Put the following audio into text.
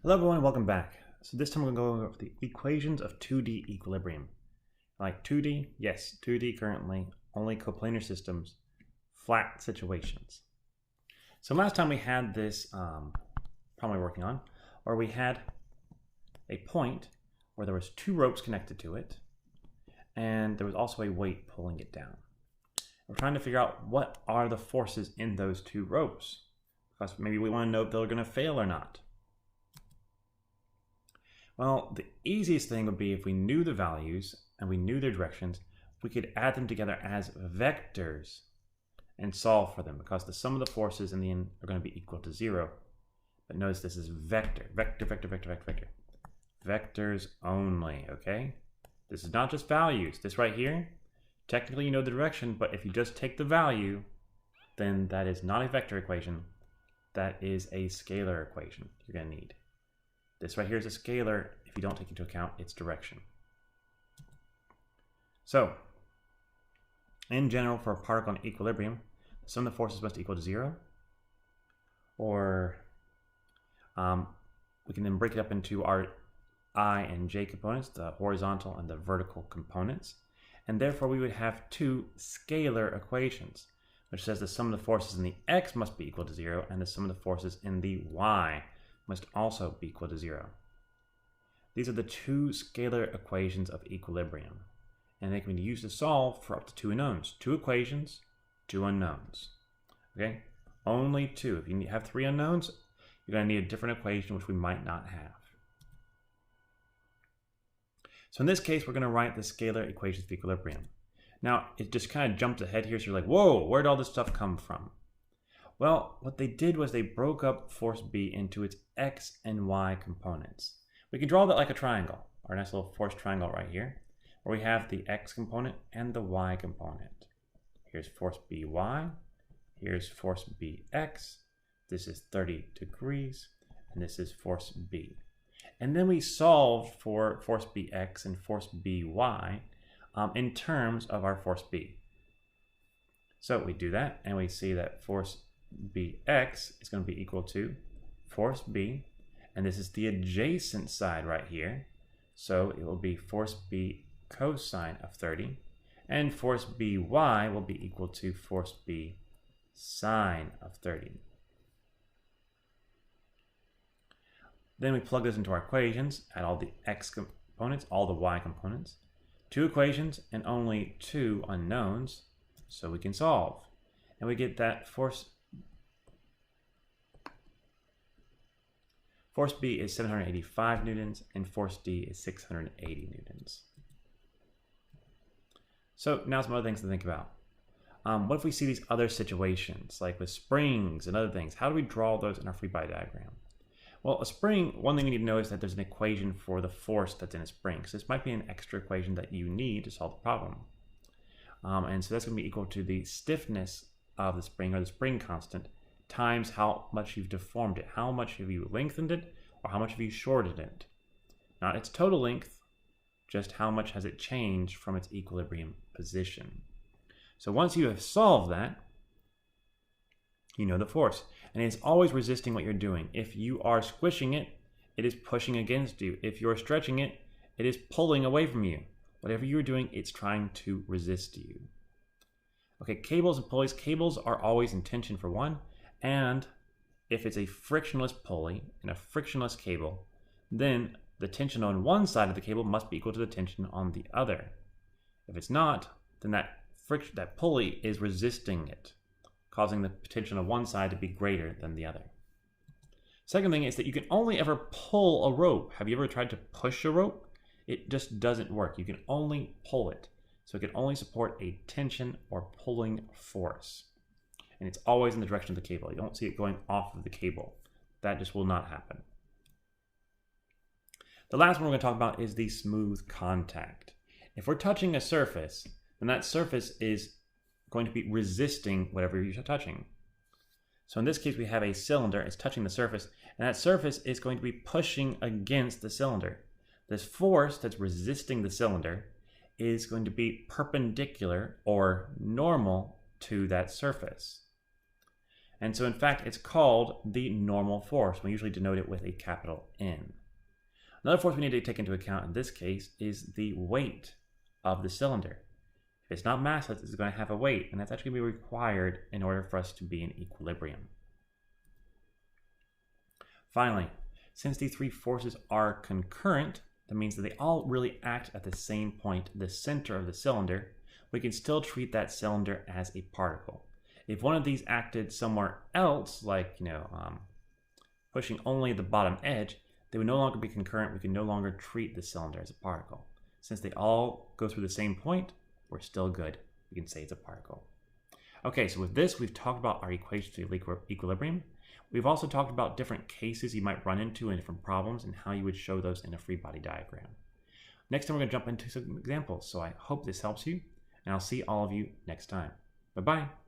Hello everyone, welcome back. So this time we're going to go over the equations of 2D equilibrium. Like 2D, yes, 2D currently, only coplanar systems, flat situations. So last time we had this problem we're working on, where we had a point where there was two ropes connected to it, and there was also a weight pulling it down. We're trying to figure out what are the forces in those two ropes, because maybe we want to know if they're going to fail or not. Well, the easiest thing would be if we knew the values and we knew their directions, we could add them together as vectors and solve for them, because the sum of the forces in the end are going to be equal to 0. But notice this is vector. Vectors only, okay? This is not just values. This right here, technically you know the direction, but if you just take the value, then that is not a vector equation. That is a scalar equation you're going to need. This right here is a scalar if you don't take into account its direction. So, in general, for a particle in equilibrium, the sum of the forces must equal to 0. Or we can then break it up into our I and j components, the horizontal and the vertical components. And therefore, we would have two scalar equations, which says the sum of the forces in the x must be equal to 0, and the sum of the forces in the y must also be equal to 0. These are the two scalar equations of equilibrium, and they can be used to solve for up to two unknowns. Two equations, two unknowns. Okay? Only two. If you have three unknowns, you're going to need a different equation, which we might not have. So in this case, we're going to write the scalar equations of equilibrium. Now, it just kind of jumps ahead here, so you're like, whoa, where did all this stuff come from? Well, what they did was they broke up force B into its x and y components. We can draw that like a triangle, our nice little force triangle right here, where we have the x component and the y component. Here's force By, here's force Bx, this is 30 degrees, and this is force B. And then we solved for force Bx and force By in terms of our force B. So we do that, and we see that force Bx is going to be equal to force B, and this is the adjacent side right here, so it will be force B cosine of 30, and force By will be equal to force B sine of 30. Then we plug this into our equations, add all the x components, all the y components, two equations and only two unknowns, so we can solve. And we get that force B is 785 newtons and force D is 680 newtons. So now some other things to think about. What if we see these other situations, like with springs and other things? How do we draw those in our free body diagram? Well, a spring, one thing you need to know is that there's an equation for the force that's in a spring. So this might be an extra equation that you need to solve the problem. And so that's going to be equal to the stiffness of the spring, or the spring constant, times how much you've deformed it. How much have you lengthened it, or how much have you shortened it? Not its total length, just how much has it changed from its equilibrium position. So once you have solved that, you know the force. And it's always resisting what you're doing. If you are squishing it, it is pushing against you. If you're stretching it, it is pulling away from you. Whatever you're doing, it's trying to resist you. Okay, cables and pulleys. Cables are always in tension for one, and if it's a frictionless pulley and a frictionless cable, then the tension on one side of the cable must be equal to the tension on the other. If it's not, then that pulley is resisting it, causing the tension on one side to be greater than the other. Second thing is that you can only ever pull a rope. Have you ever tried to push a rope? It just doesn't work. You can only pull it. So it can only support a tension or pulling force. And it's always in the direction of the cable. You don't see it going off of the cable. That just will not happen. The last one we're going to talk about is the smooth contact. If we're touching a surface, then that surface is going to be resisting whatever you're touching. So in this case, we have a cylinder. It's touching the surface, and that surface is going to be pushing against the cylinder. This force that's resisting the cylinder is going to be perpendicular or normal to that surface. And so in fact, it's called the normal force. We usually denote it with a capital N. Another force we need to take into account in this case is the weight of the cylinder. If it's not massless, it's going to have a weight, and that's actually going to be required in order for us to be in equilibrium. Finally, since these three forces are concurrent, that means that they all really act at the same point, the center of the cylinder, we can still treat that cylinder as a particle. If one of these acted somewhere else, like pushing only the bottom edge, they would no longer be concurrent. We can no longer treat the cylinder as a particle. Since they all go through the same point, we're still good. We can say it's a particle. Okay, so with this, we've talked about our equation to equilibrium. We've also talked about different cases you might run into in different problems and how you would show those in a free body diagram. Next time, we're going to jump into some examples. So I hope this helps you, and I'll see all of you next time. Bye-bye.